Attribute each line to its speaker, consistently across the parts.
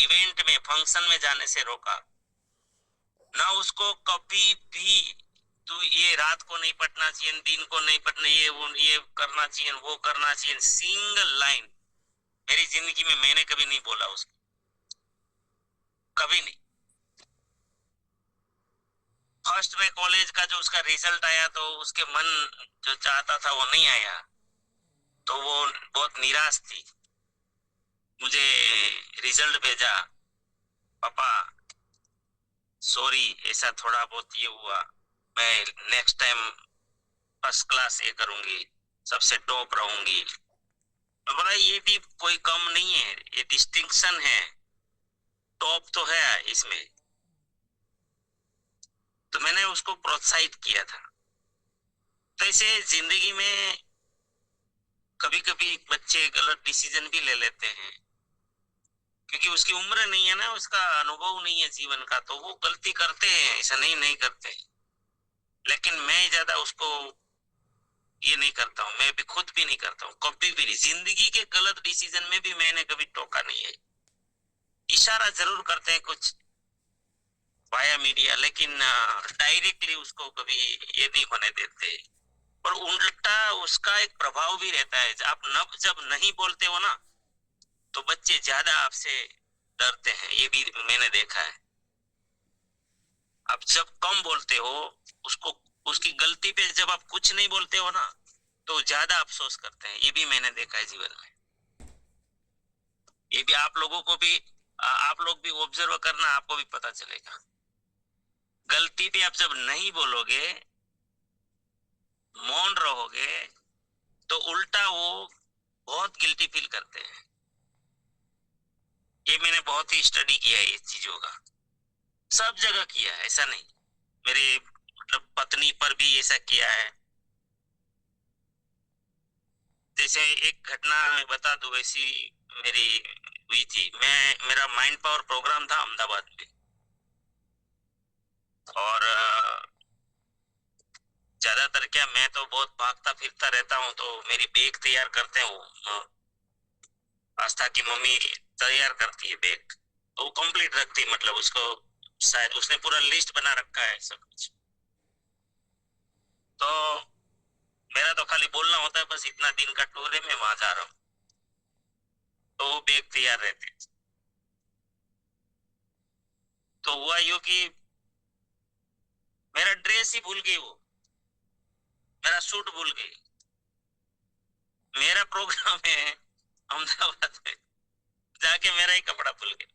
Speaker 1: Event में, function में जाने से रोका, ना उसको कभी भी तू ये रात को नहीं पढ़ना चाहिए, दिन को नहीं पढ़ना, ये करना चाहिए, वो करना चाहिए, सिंगल लाइन मेरी जिंदगी में मैंने कभी नहीं बोला उसको, कभी नहीं। फर्स्ट में कॉलेज का जो उसका रिजल्ट आया तो उसके मन जो चाहता था वो नहीं आया, तो वो बहुत निराश थी। मुझे रिजल्ट भेजा, पापा सॉरी ऐसा थोड़ा बहुत ये हुआ, मैं नेक्स्ट टाइम फर्स्ट क्लास ये करूंगी, सबसे टॉप रहूंगी। तो बोला ये भी कोई कम नहीं है, ये डिस्टिंक्शन है, टॉप तो है इसमें। तो मैंने उसको प्रोत्साहित किया था। तो ऐसे जिंदगी में कभी कभी बच्चे गलत डिसीजन भी ले लेते हैं, क्योंकि उसकी उम्र नहीं है ना, उसका अनुभव नहीं है जीवन का, तो वो गलती करते हैं, ऐसा नहीं नहीं करते। लेकिन मैं ज्यादा उसको ये नहीं करता हूँ, मैं भी खुद भी नहीं करता हूँ, कभी भी नहीं। जिंदगी के गलत डिसीजन में भी मैंने कभी टोका नहीं है। इशारा जरूर करते हैं कुछ वाया मीडिया, लेकिन डायरेक्टली उसको कभी ये नहीं होने देते। और उल्टा उसका एक प्रभाव भी रहता है, आप जब नहीं बोलते हो ना तो बच्चे ज्यादा आपसे डरते हैं, ये भी मैंने देखा है। आप जब कम बोलते हो उसको, उसकी गलती पे जब आप कुछ नहीं बोलते हो ना तो ज्यादा अफसोस करते हैं, ये भी मैंने देखा है जीवन में। ये भी आप लोगों को भी, आप लोग भी ऑब्जर्व करना, आपको भी पता चलेगा। गलती पे आप जब नहीं बोलोगे, मौन रहोगे, तो उल्टा वो बहुत गिल्टी फील करते हैं। ये मैंने बहुत ही स्टडी किया है इस चीजों का, सब जगह किया है, ऐसा नहीं। मेरे मतलब पत्नी पर भी ऐसा किया है। जैसे एक घटना मैं बता दूं, ऐसी मेरी हुई थी। मेरा माइंड पावर प्रोग्राम था अहमदाबाद में, और ज्यादातर क्या, मैं तो बहुत भागता फिरता रहता हूँ, तो मेरी बैग तैयार करते हैं वो, आस्था की मम्मी तैयार करती है बैग, तो वो कंप्लीट रखती है, मतलब उसको शायद उसने पूरा लिस्ट बना रखा है सब कुछ। तो मेरा तो खाली बोलना होता है, बस इतना दिन का टूर है, मैं वहां जा रहा हूँ, तो वो बैग तैयार रहते हैं। तो हुआ यूं कि मेरा ड्रेस ही भूल गई वो, मेरा सूट भूल गई। मेरा प्रोग्राम है अहमदाबाद में, जाके मेरा ही कपड़ा भूल गया।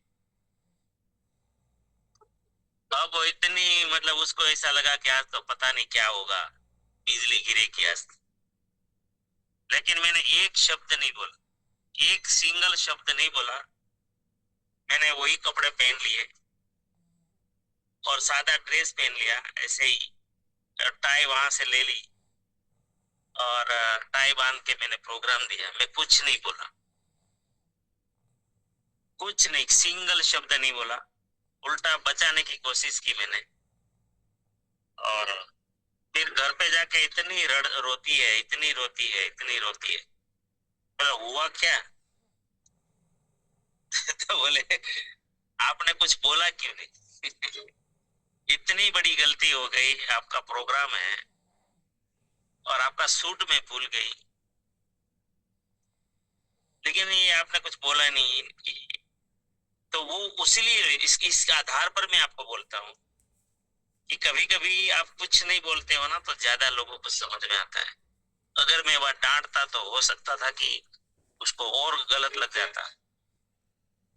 Speaker 1: अब वो इतनी, मतलब उसको ऐसा लगा कि आज तो पता नहीं क्या होगा, बिजली गिरेगी आज। लेकिन मैंने एक शब्द नहीं बोला, एक सिंगल शब्द नहीं बोला। मैंने वही कपड़े पहन लिए और सादा ड्रेस पहन लिया ऐसे ही, टाई वहां से ले ली, और टाई बांध के मैंने प्रोग्राम दिया। मैं कुछ नहीं बोला, कुछ नहीं, सिंगल शब्द नहीं बोला। उल्टा बचाने की कोशिश की मैंने। और फिर घर पे जाके इतनी रोती है, इतनी रोती है, इतनी रोती है। बोला हुआ क्या? तो बोले आपने कुछ बोला क्यों नहीं? इतनी बड़ी गलती हो गई, आपका प्रोग्राम है और आपका सूट में भूल गई, लेकिन ये आपने कुछ बोला नहीं। तो वो उसीलिए इस आधार पर मैं आपको बोलता हूँ कि कभी कभी आप कुछ नहीं बोलते हो ना तो ज्यादा लोगों को समझ में आता है। अगर मैं वह डांटता तो हो सकता था कि उसको और गलत लग जाता,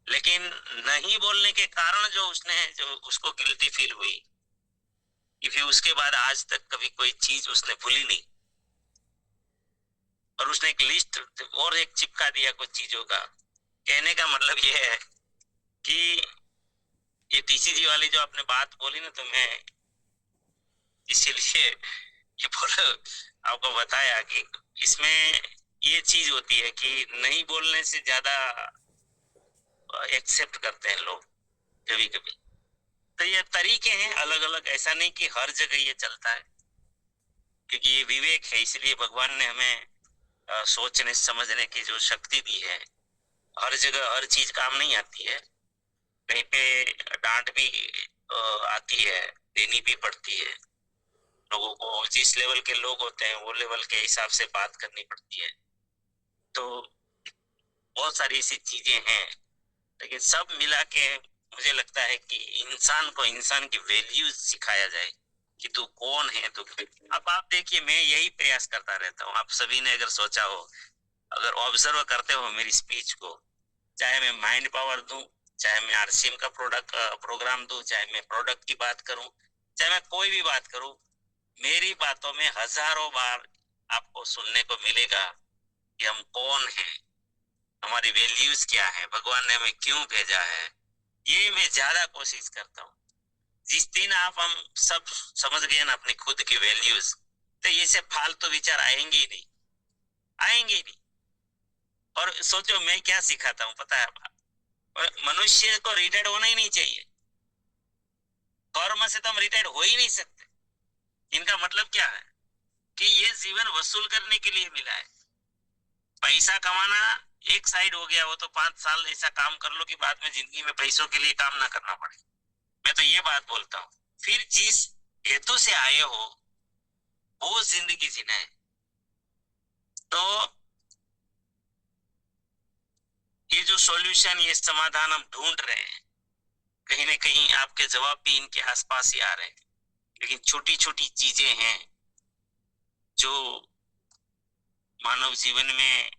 Speaker 1: लेकिन नहीं बोलने के कारण जो उसने, जो उसको गिल्टी फील हुई, कि फिर उसके बाद आज तक कभी कोई चीज उसने भूली नहीं। और उसने एक लिस्ट और एक चिपका दिया कुछ चीजों का। कहने का मतलब ये है कि ये टीसीजी वाली जो आपने बात बोली ना, तो मैं इसीलिए ये बोलो आपको बताया कि इसमें ये चीज होती है कि नहीं बोलने से ज्यादा एक्सेप्ट करते हैं लोग कभी कभी। तो ये तरीके हैं अलग अलग, ऐसा नहीं कि हर जगह ये चलता है, क्योंकि ये विवेक है, इसलिए भगवान ने हमें सोचने समझने की जो शक्ति दी है। हर जगह हर चीज काम नहीं आती है, कहीं पे डांट भी आती है, देनी भी पड़ती है। लोगों को जिस लेवल के लोग होते हैं वो लेवल के हिसाब से बात करनी पड़ती है। तो बहुत सारी ऐसी चीजें हैं, लेकिन सब मिला के मुझे लगता है कि इंसान को इंसान की वैल्यूज सिखाया जाए कि तू कौन है। तो अब आप देखिए, मैं यही प्रयास करता रहता हूँ। आप सभी ने अगर सोचा हो, अगर ऑब्जर्व करते हो मेरी स्पीच को, चाहे मैं माइंड पावर दूं, चाहे मैं आरसीएम का प्रोग्राम दूं, चाहे मैं प्रोडक्ट की बात करूं, चाहे मैं कोई भी बात करूं, मेरी बातों में हजारों बार आपको सुनने को मिलेगा कि हम कौन हैं, हमारी वैल्यूज क्या है, भगवान ने हमें क्यों भेजा है। ये मैं ज्यादा कोशिश करता हूँ। जिस दिन आप हम सब समझ गए ना अपनी खुद की वैल्यूज, तो ये से फालतू विचार आएंगे ही नहीं, आएंगे ही नहीं। और सोचो मैं क्या सिखाता हूँ पता है? मनुष्य को रिटायर्ड होना ही नहीं चाहिए। कर्म से तो हम रिटायर्ड हो ही नहीं सकते। इनका मतलब क्या है कि ये जीवन वसूल करने के लिए मिला है। पैसा कमाना एक साइड हो गया, वो तो 5 साल ऐसा काम कर लो कि बाद में जिंदगी में पैसों के लिए काम ना करना पड़े। मैं तो ये बात बोलता हूँ, फिर जिस हेतु से आए हो वो जिंदगी जीना है। तो ये जो सॉल्यूशन, ये समाधान हम ढूंढ रहे हैं, कहीं ना कहीं आपके जवाब भी इनके आसपास ही आ रहे हैं। लेकिन छोटी छोटी चीजें हैं जो मानव जीवन में,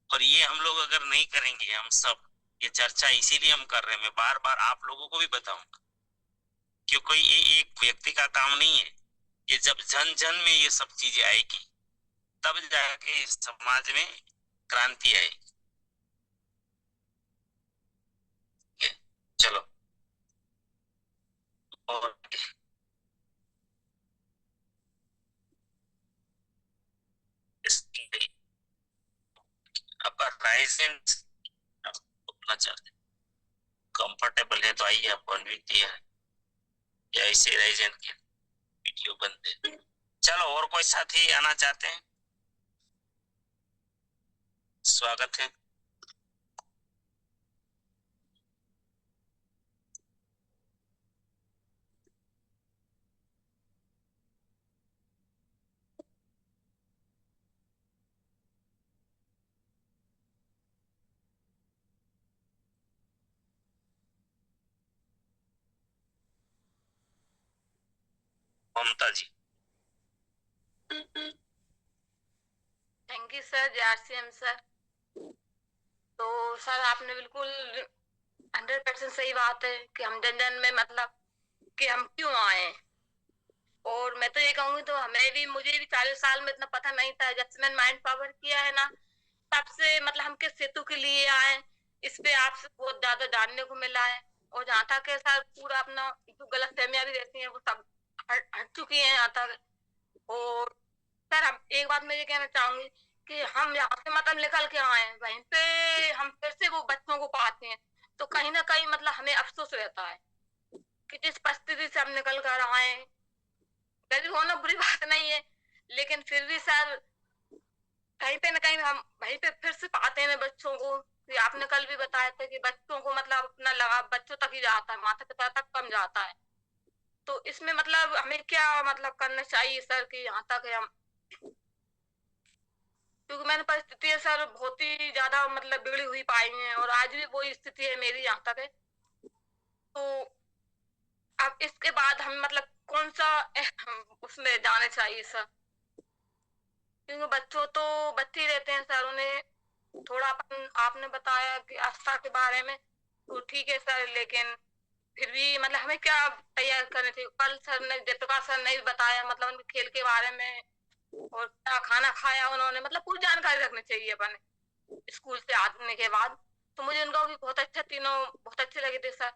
Speaker 1: और ये हम लोग अगर नहीं करेंगे, हम सब ये चर्चा इसीलिए हम कर रहे हैं, मैं बार बार आप लोगों को भी बताऊंगा, कि कोई एक व्यक्ति का काम नहीं है। ये जब जन जन में ये सब चीजें आएगी, तब जाके इस समाज में क्रांति आएगी। चलो। और आपका राइजेंट अपना चाहते कंफर्टेबल है तो आइए, आपको अनम्यूट दिया है, या ऐसे राइजेंट के वीडियो बनते हैं। चलो, और कोई साथी आना चाहते हैं? स्वागत है। ममता जी।
Speaker 2: थैंक यू सर, जय सर। तो सर आपने बिल्कुल 100% सही बात है कि हम जन जन में मतलब कि हम क्यों आए। और मैं तो ये कहूंगी, तो मुझे भी 40 साल में इतना पता नहीं था। जब से मैंने माइंड पावर किया है ना, तब से मतलब हम किस हेतु के लिए आए, इस पे आपसे बहुत ज्यादा जानने को मिला है। और जहाँ तक है सर, पूरा अपना जो गलत फहमियां भी रहती हैं वो सब हट चुकी हैं यहाँ तक। और सर हम एक बात मैं ये कहना चाहूंगी कि हम यहाँ से मतलब निकल के आए हैं, वहीं पे हम फिर से वो बच्चों को पाते हैं, तो कहीं ना कहीं मतलब हमें अफसोस रहता है कि जिस परिस्थिति से हम निकल कर आए हैं, गरीब होना बुरी बात नहीं है, लेकिन फिर भी सर कहीं पे ना कहीं हम वहीं पे फिर से पाते हैं बच्चों को। कि आपने कल भी बताया था कि बच्चों को मतलब अपना लगाव बच्चों तक ही जाता है, माता पिता तक कम जाता है। तो इसमें मतलब हमें क्या मतलब करना चाहिए सर कि यहाँ तक हम, क्योंकि मैंने परिस्थिति सर बहुत ही ज्यादा मतलब बिगड़ी हुई पाई है, और आज भी वही स्थिति है मेरी यहाँ तक है। तो अब इसके बाद हम मतलब कौन सा उसमें जाने चाहिए सर, क्योंकि बच्चों तो बच्चे ही रहते हैं सर, उन्हें थोड़ा अपन आपने बताया कि आस्था के बारे में, तो ठीक है सर, लेकिन फिर भी मतलब हमें क्या तैयार करने थे। कल सर ने, जयप्रकाश सर ने भी बताया मतलब उनके खेल के बारे में, और क्या खाना खाया उन्होंने, मतलब पूरी जानकारी रखनी चाहिए अपन स्कूल से आने के बाद। तो मुझे उनका भी बहुत अच्छा, तीनों बहुत अच्छे लगे थे सर।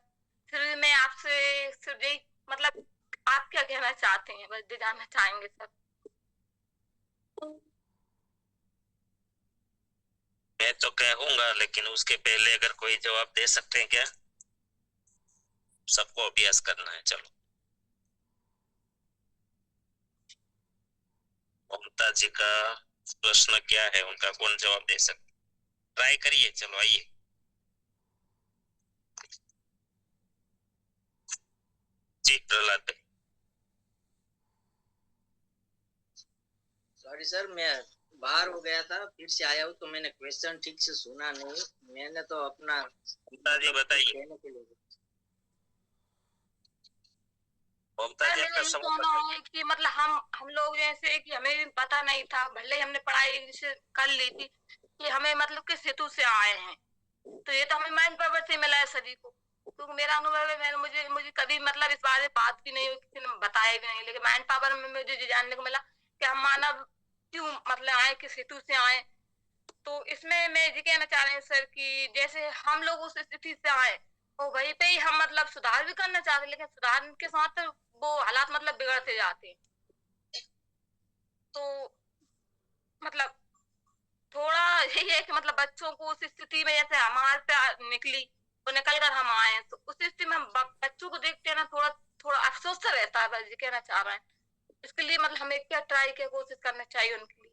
Speaker 2: फिर भी मैं आपसे सिर्फ यही मतलब, आप क्या कहना चाहते हैं, बस ये जानना चाहेंगे सर।
Speaker 1: मैं तो कहूंगा, लेकिन उसके पहले अगर कोई जवाब दे सकते हैं क्या? सबको अभ्यास करना है। चलो, ममता जी का प्रश्न क्या है, उनका कौन जवाब दे सकता? ट्राई करिए, चलो आइए। जी प्रहलाद भाई।
Speaker 3: सॉरी सर, मैं बाहर हो गया था, फिर से आया हूँ तो मैंने क्वेश्चन ठीक से सुना नहीं। मैंने तो अपना
Speaker 1: ममता जी बताइए।
Speaker 3: कहने के लिए
Speaker 1: ममता
Speaker 2: सर
Speaker 1: जी
Speaker 2: मेरा
Speaker 1: आपका
Speaker 2: ये
Speaker 1: सवाल
Speaker 2: कहना है कि मतलब हम लोग जैसे कि हमें पता नहीं था, भले ही हमने पढ़ाई से कर ली थी कि हमें मतलब किस हेतु से आए हैं, तो ये तो हमें माइंड पावर से मिला है सभी को। क्योंकि मेरा अनुभव है, मैंने मुझे मुझे कभी मतलब इस बारे में बात भी नहीं हुई, किसी ने बताया भी नहीं, लेकिन माइंड पावर में मुझे ये जानने को मिला कि हम मानव क्यों मतलब आए, किस हेतु से आए। तो इसमें मैं ये कहना चाह रहे हैं सर कि जैसे हम लोग उस स्थिति से आए और वहीं पे ही हम मतलब सुधार भी करना चाहते हैं, लेकिन सुधार के साथ वो हालात मतलब बिगड़ते जाते हैं। तो मतलब थोड़ा यही है कि मतलब बच्चों को उस स्थिति में जैसे हमारे पे निकली तो निकल कर हम आए, तो उस स्थिति में हम बच्चों को देखते हैं ना, थोड़ा थोड़ा अफसोस सा रहता है, बस ये कहना चाह रहे हैं। इसके लिए मतलब हमें क्या ट्राई की कोशिश करना चाहिए उनके लिए।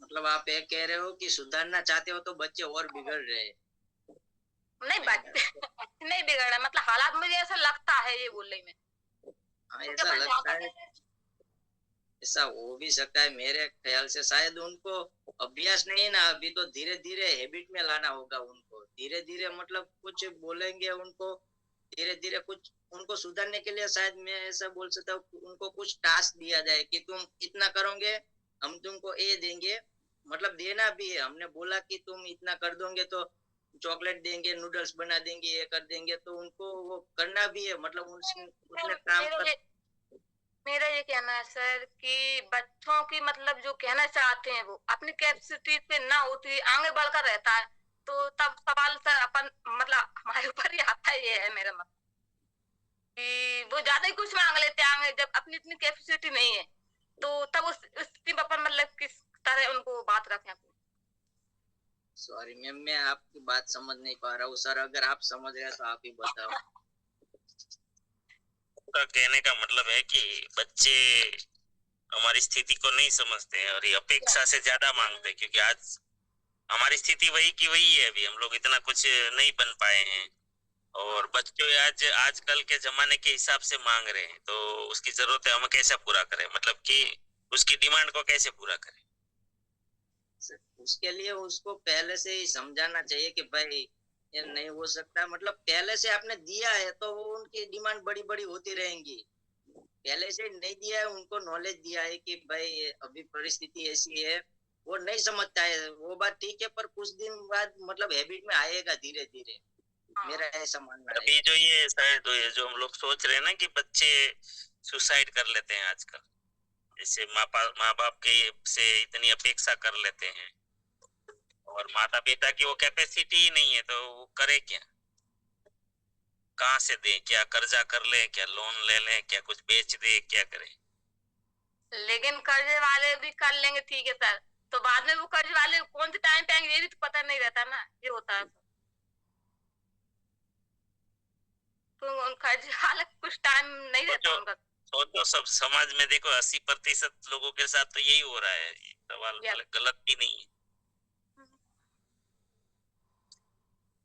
Speaker 3: मतलब आप ये कह रहे हो कि सुधारना चाहते हो तो बच्चे और बिगड़ रहे हैं।
Speaker 2: नहीं बच्चे नहीं बिगड़ रहे, मतलब हालात मुझे ऐसा लगता है, ये बोल रही मैं।
Speaker 3: हाँ,
Speaker 2: उनके
Speaker 3: ऐसा
Speaker 2: पास
Speaker 3: लगता
Speaker 2: ज्यादा
Speaker 3: है। ऐसा हो भी सकता है, मेरे ख्याल से शायद उनको अभ्यास नहीं है ना अभी, तो धीरे धीरे हैबिट में लाना होगा उनको। धीरे धीरे मतलब कुछ बोलेंगे उनको, धीरे धीरे कुछ उनको सुधारने के लिए शायद मैं ऐसा बोल सकता हूँ, उनको कुछ टास्क दिया जाए कि तुम इतना करोगे, हम तुमको ये देंगे। मतलब देना भी है, हमने बोला कि तुम इतना कर दोगे तो चॉकलेट देंगे, नूडल्स बना देंगे, ये कर देंगे, तो उनको वो करना भी है। मतलब उसने काम
Speaker 2: मेरा
Speaker 3: कर।
Speaker 2: ये मेरा ये कहना है सर कि बच्चों की मतलब जो कहना चाहते हैं वो अपनी कैपेसिटी से ना होती हुई आगे बढ़कर रहता है, तो तब सवाल सर अपन मतलब हमारे ऊपर ही आता है। ये है मेरा मतलब कि वो ज्यादा ही कुछ मांग लेते हैं आगे, जब अपनी इतनी कैपेसिटी नहीं है, तो तब उस स्थिति में अपन मतलब किस तरह उनको बात रखें अपनी।
Speaker 3: सॉरी मैम, मैं आपकी बात समझ नहीं पा रहा हूँ सर, अगर आप समझ रहे हैं तो आप ही बताओ।
Speaker 1: का कहने का मतलब है कि बच्चे हमारी स्थिति को नहीं समझते हैं और ये अपेक्षा से ज्यादा मांगते हैं, क्योंकि आज हमारी स्थिति वही की वही है, अभी हम लोग इतना कुछ नहीं बन पाए हैं और बच्चों आज आजकल के जमाने के हिसाब से मांग रहे हैं, तो उसकी जरूरत है, हम कैसे पूरा करें, मतलब कि उसकी डिमांड को कैसे पूरा करें।
Speaker 3: उसके लिए उसको पहले से ही समझाना चाहिए कि भाई ये नहीं हो सकता। मतलब पहले से आपने दिया है तो वो उनकी डिमांड बड़ी बड़ी होती रहेंगी। पहले से नहीं दिया है, उनको नॉलेज दिया है कि भाई अभी परिस्थिति ऐसी है, वो नहीं समझता है, वो बात ठीक है, पर कुछ दिन बाद मतलब हैबिट में आएगा धीरे धीरे। मेरा ऐसा मानना है।
Speaker 1: अभी जो ये शायद जो हम लोग सोच रहे हैं ना कि बच्चे सुसाइड कर लेते हैं आजकल, जैसे माँ बाप के से इतनी अपेक्षा कर लेते हैं और माता पिता की वो कैपेसिटी ही नहीं है, तो वो करे क्या, कहाँ से दे, क्या कर्जा कर ले, क्या लोन ले ले, क्या कुछ बेच दे, क्या करे।
Speaker 2: लेकिन कर्ज वाले भी कर लेंगे, ठीक है सर, तो बाद में वो कर्ज वाले कौन से टाइम पे आएंगे ये भी तो पता नहीं रहता ना, ये होता है। तो उन कर्ज वाले कुछ टाइम नहीं रहता
Speaker 1: सोचो
Speaker 2: उनका।
Speaker 1: सोचो, सब समाज में देखो 80% लोगों के साथ तो यही हो रहा है, ये सवाल
Speaker 2: यस।
Speaker 1: गलत भी नहीं है।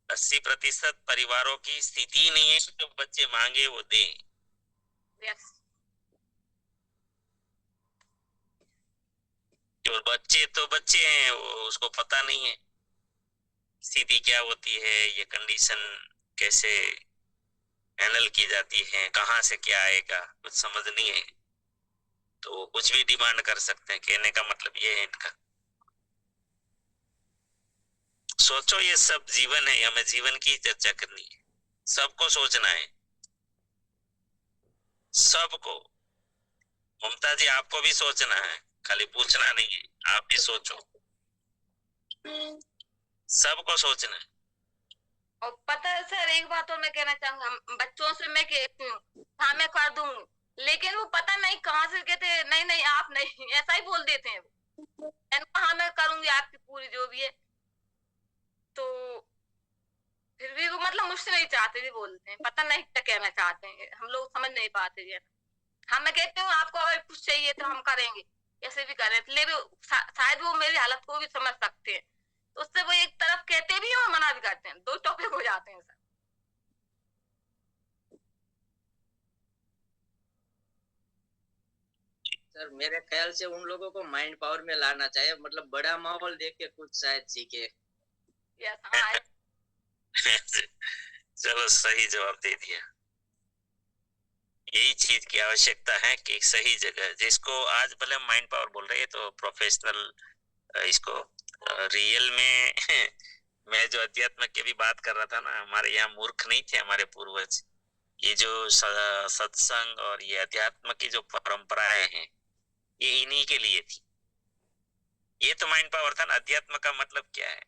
Speaker 1: 80% परिवारों की स्थिति ही नहीं है कि जो बच्चे मांगे वो दे।
Speaker 2: यस।
Speaker 1: जो बच्चे तो बच्चे हैं, वो उसको पता नहीं है स्थिति क्या होती है, ये कंडीशन कैसे हैंडल की जाती है, कहाँ से क्या आएगा, कुछ समझ नहीं है, तो वो कुछ भी डिमांड कर सकते हैं। कहने का मतलब ये है इनका। सोचो, ये सब जीवन है, हमें जीवन की चर्चा करनी है, सबको सोचना है, सबको। ममता जी आपको भी सोचना है, खाली पूछना नहीं है, आप भी सोचो, सबको सोचना है।
Speaker 2: और पता है सर, एक बात और मैं कहना चाहूंगा, बच्चों से मैं कहती हूँ हाँ मैं कर दूंगी, लेकिन वो पता नहीं कहाँ से कहते हैं, नहीं नहीं आप नहीं, ऐसा ही बोल देते हैं वो। हाँ मैं करूंगी आपकी पूरी जो भी है, तो फिर भी वो मतलब मुझसे नहीं चाहते, भी बोलते हैं, पता नहीं क्या कहना चाहते हैं, हम लोग समझ नहीं पाते ये। हाँ मैं कहती हूँ आपको अगर कुछ चाहिए तो हम करेंगे, कैसे भी करें, लेकिन शायद वो मेरी हालत को भी समझ सकते हैं, तो उससे वो एक तरफ कहते भी हैं और मना भी करते हैं, दो टॉपिक हो जाते हैं सर।
Speaker 3: सर मेरे ख्याल से उन लोगों को माइंड पावर में लाना चाहिए, मतलब बड़ा माहौल देख के कुछ शायद सीखे।
Speaker 2: यस हाँ
Speaker 1: चलो सही जवाब दे दिया। यही चीज की आवश्यकता है कि सही जगह, जिसको आज भले माइंड पावर बोल रहे हैं तो प्रोफेशनल, इसको रियल में मैं जो अध्यात्म की भी बात कर रहा था ना, हमारे यहाँ मूर्ख नहीं थे हमारे पूर्वज। ये जो सत्संग और ये अध्यात्म की जो परंपराएं हैं, ये इन्हीं के लिए थी। ये तो माइंड पावर था ना। अध्यात्म का मतलब क्या है?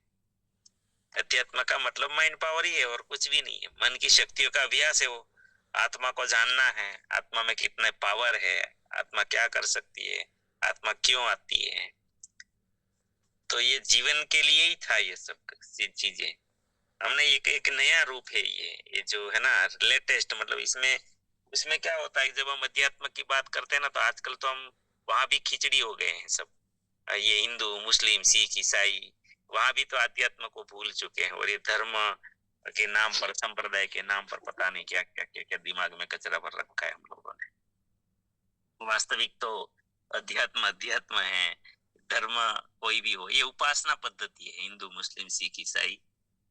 Speaker 1: अध्यात्म का मतलब माइंड पावर ही है और कुछ भी नहीं है। मन की शक्तियों का अभ्यास है वो। आत्मा को जानना है, आत्मा में कितने पावर है, आत्मा क्या कर सकती है, आत्मा क्यों आती है। तो ये जीवन के लिए ही था ये सब चीजें। हमने एक नया रूप है ये जो है ना लेटेस्ट, मतलब इसमें क्या होता है जब हम अध्यात्म की बात करते हैं ना, तो आजकल तो हम वहां भी खिचड़ी हो गए हैं सब। ये हिंदू मुस्लिम सिख ईसाई वहां भी तो अध्यात्म को भूल चुके हैं, और ये धर्म के नाम पर, संप्रदाय के नाम पर पता नहीं क्या क्या क्या क्या दिमाग में कचरा भर रखा है हम लोगों ने। वास्तविक तो अध्यात्म अध्यात्म है। धर्म कोई भी हो, ये उपासना पद्धति है। हिंदू मुस्लिम सिख ईसाई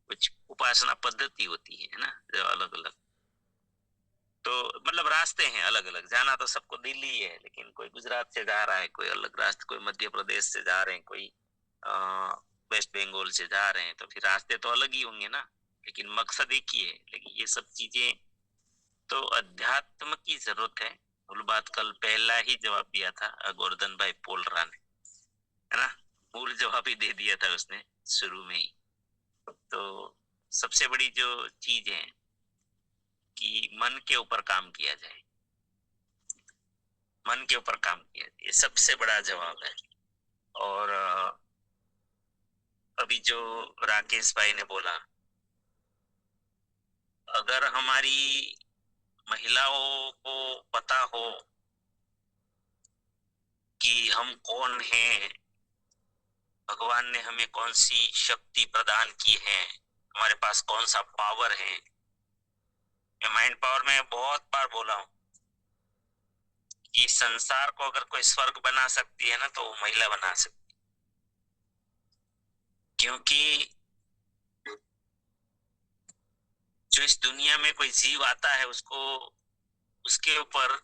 Speaker 1: कुछ उपासना पद्धति होती है ना, जो अलग अलग। तो मतलब रास्ते हैं अलग अलग, जाना तो सबको दिल्ली है, लेकिन कोई गुजरात से जा रहा है, कोई अलग रास्ते, कोई मध्य प्रदेश से जा रहे हैं, कोई वेस्ट बंगाल से जा रहे हैं, तो फिर रास्ते तो अलग ही होंगे ना, लेकिन मकसद एक ही है। लेकिन ये सब चीजें तो अध्यात्म की जरूरत है। मूल बात कल पहला ही जवाब दिया था गोवर्धन भाई पोलरा ने, है ना। मूल जवाब ही दे दिया था उसने शुरू में ही। तो सबसे बड़ी जो चीज है कि मन के ऊपर काम किया जाए, मन के ऊपर काम किया जाए, ये सबसे बड़ा जवाब है। और अभी जो राकेश भाई ने बोला, अगर हमारी महिलाओं को पता हो कि हम कौन हैं, भगवान ने हमें कौन सी शक्ति प्रदान की है, हमारे पास कौन सा पावर है। मैं माइंड पावर में बहुत बार बोला हूं कि संसार को अगर कोई स्वर्ग बना सकती है ना, तो वो महिला बना सकती है। क्योंकि जो इस दुनिया में कोई जीव आता है, उसको उसके ऊपर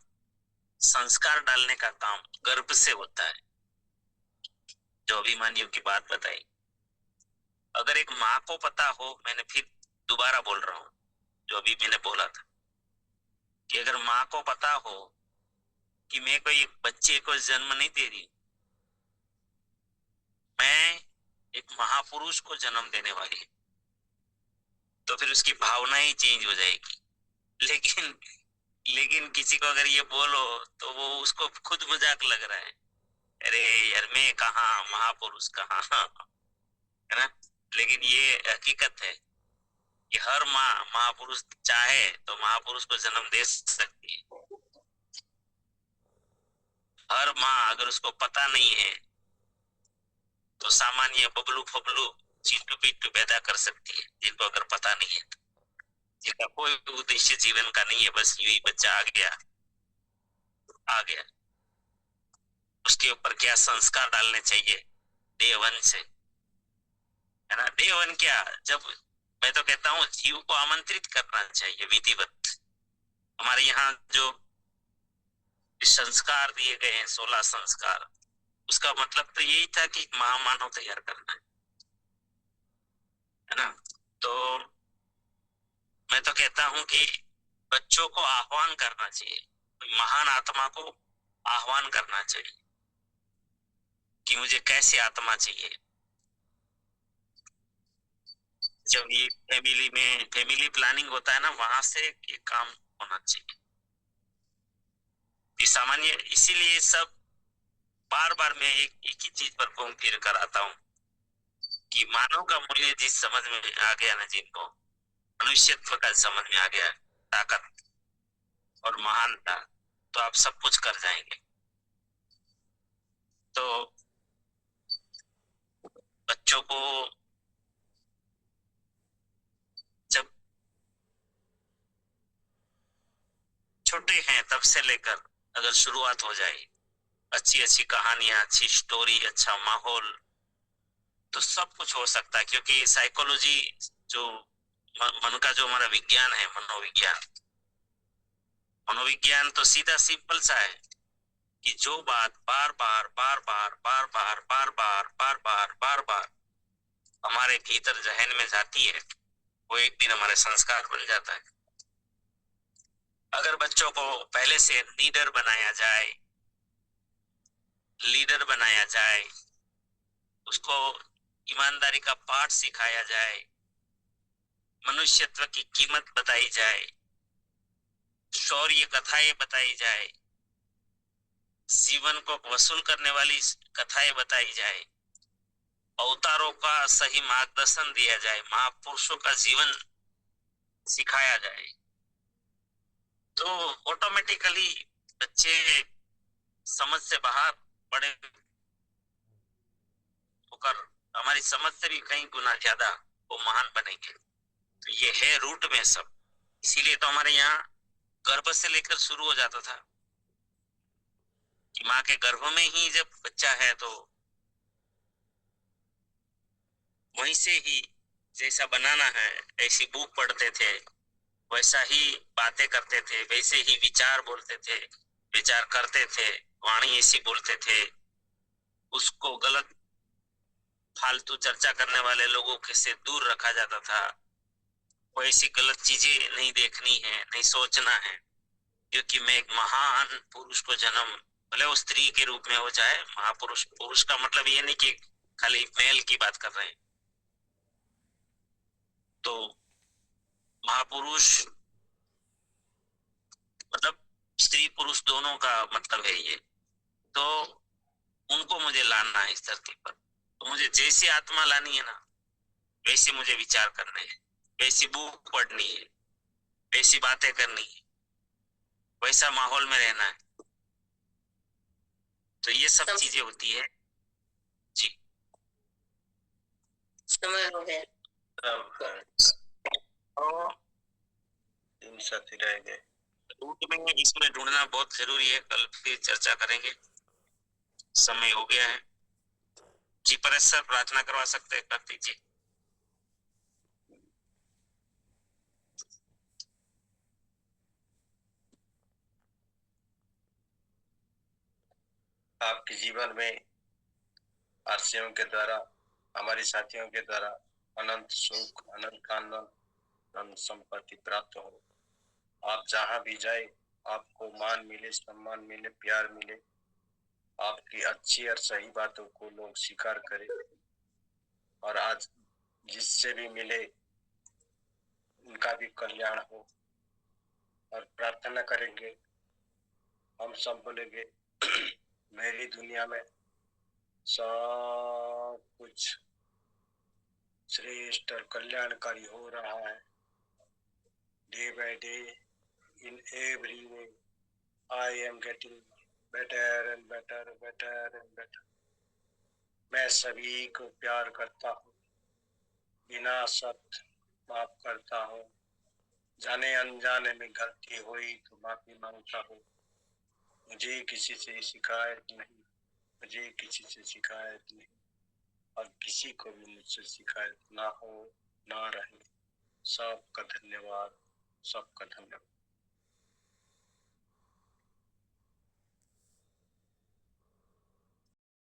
Speaker 1: संस्कार डालने का काम गर्भ से होता है। जो अभिमानियों की बात बताई, अगर एक माँ को पता हो, मैंने फिर दोबारा बोल रहा हूं जो अभी मैंने बोला था, कि अगर माँ को पता हो कि मैं कोई एक बच्चे को जन्म नहीं दे रही, मैं एक महापुरुष को जन्म देने वाली है, तो फिर उसकी भावना ही चेंज हो जाएगी। लेकिन लेकिन किसी को अगर ये बोलो तो वो उसको खुद मजाक लग रहा है, अरे यार मैं कहाँ, महापुरुष कहाँ, है ना। लेकिन ये हकीकत है कि हर माँ महापुरुष चाहे तो महापुरुष को जन्म दे सकती है। हर माँ अगर उसको पता नहीं है तो सामान्य बबलू फबलू चिंटू पिट्टू पैदा कर सकती है, जिनको अगर पता नहीं है, जिनका कोई उद्देश्य जीवन का नहीं है, बस यही बच्चा आ गया आ गया। उसके ऊपर क्या संस्कार डालने चाहिए डे वन से, है ना। डे वन क्या, जब मैं तो कहता हूँ जीव को आमंत्रित करना चाहिए विधिवत। हमारे यहाँ जो संस्कार दिए गए हैं 16 संस्कार, उसका मतलब तो यही था कि महामानव तैयार करना है ना। तो मैं तो कहता हूं कि बच्चों को आह्वान करना चाहिए, महान आत्मा को आह्वान करना चाहिए कि मुझे कैसे आत्मा चाहिए। जब ये फैमिली प्लानिंग होता है ना, वहां से ये काम होना चाहिए। ये सामान्य, इसीलिए सब बार बार मैं एक ही चीज पर घूम फिर कर आता हूँ कि मानव का मूल्य जिस समझ में आ गया ना, जिनको मनुष्यत्व का समझ में आ गया, ताकत और महानता, तो आप सब कुछ कर जाएंगे। तो बच्चों को जब छोटे हैं तब से लेकर अगर शुरुआत हो जाए अच्छी अच्छी कहानियां, अच्छी स्टोरी, अच्छा माहौल, तो सब कुछ हो सकता है। क्योंकि साइकोलॉजी जो मन का जो हमारा विज्ञान है, मनोविज्ञान, मनोविज्ञान तो सीधा सिंपल सा है कि जो बात बार बार बार बार बार बार बार बार बार बार बार बार हमारे भीतर जहन में जाती है, वो एक दिन हमारे संस्कार बन जाता है। अगर बच्चों को पहले से लीडर बनाया जाए, उसको ईमानदारी का पाठ सिखाया जाए, मनुष्यत्व की कीमत बताई जाए, शौर्य कथाएं बताई जाए, जीवन को वसूल करने वाली कथाएं बताई जाए, अवतारों का सही मार्गदर्शन दिया जाए, महापुरुषों का जीवन सिखाया जाए, तो ऑटोमेटिकली बच्चे समझ से बाहर बड़े होकर हमारी समझ से भी कई गुना ज्यादा वो महान बनेंगे। तो ये है रूट में सब। इसीलिए तो हमारे यहाँ गर्भ से लेकर शुरू हो जाता था कि माँ के गर्भ में ही जब बच्चा है तो वहीं से ही जैसा बनाना है ऐसी बुक पढ़ते थे, वैसा ही बातें करते थे, वैसे ही विचार बोलते थे, विचार करते थे, वाणी ऐसी बोलते थे। उसको गलत फालतू चर्चा करने वाले लोगों के से दूर रखा जाता था। कोई ऐसी गलत चीजें नहीं देखनी है, नहीं सोचना है, क्योंकि मैं एक महान पुरुष को जन्म, भले वो स्त्री के रूप में हो जाए, महापुरुष, पुरुष का मतलब ये नहीं कि खाली मेल की बात कर रहे हैं, तो महापुरुष मतलब स्त्री पुरुष दोनों का मतलब है ये। तो उनको मुझे लाना है इस धरती पर। तो मुझे जैसी आत्मा लानी है ना, वैसे मुझे विचार करने हैं, वैसी बुक पढ़नी है, वैसी बातें करनी है, वैसा माहौल में रहना है। तो ये सब चीजें होती है जी।
Speaker 2: समय हो गया।
Speaker 1: तो
Speaker 4: तीन साथी रह गए।
Speaker 1: रूट में इसमें ढूंढना बहुत जरूरी है, कल फिर चर्चा करेंगे, समय हो गया है जी। परेश सर प्रार्थना करवा सकते हैं, कर दीजिए।
Speaker 4: आपके जीवन में आरसीएम के द्वारा, हमारे साथियों के द्वारा अनंत सुख, अनंत आनंद, अनंत संपत्ति प्राप्त हो। आप जहां भी जाए आपको मान मिले, सम्मान मिले, प्यार मिले, आपकी अच्छी और सही बातों को लोग स्वीकार करें, और आज जिससे भी मिले उनका भी कल्याण हो। और प्रार्थना करेंगे, हम सब बोलेंगे मेरी दुनिया में सब कुछ श्रेष्ठ और कल्याणकारी हो रहा है। Day by day, in every way, I am getting better and better, better and better. मैं सभी को प्यार करता हूँ, बिना शर्त माफ करता हूँ, जाने अनजाने में गलती हुई तो माफी मांगता हूँ। मुझे किसी से शिकायत नहीं, मुझे किसी से शिकायत नहीं, और किसी को भी मुझसे शिकायत ना हो, ना रहे। सबका धन्यवाद, सबका धन्यवाद।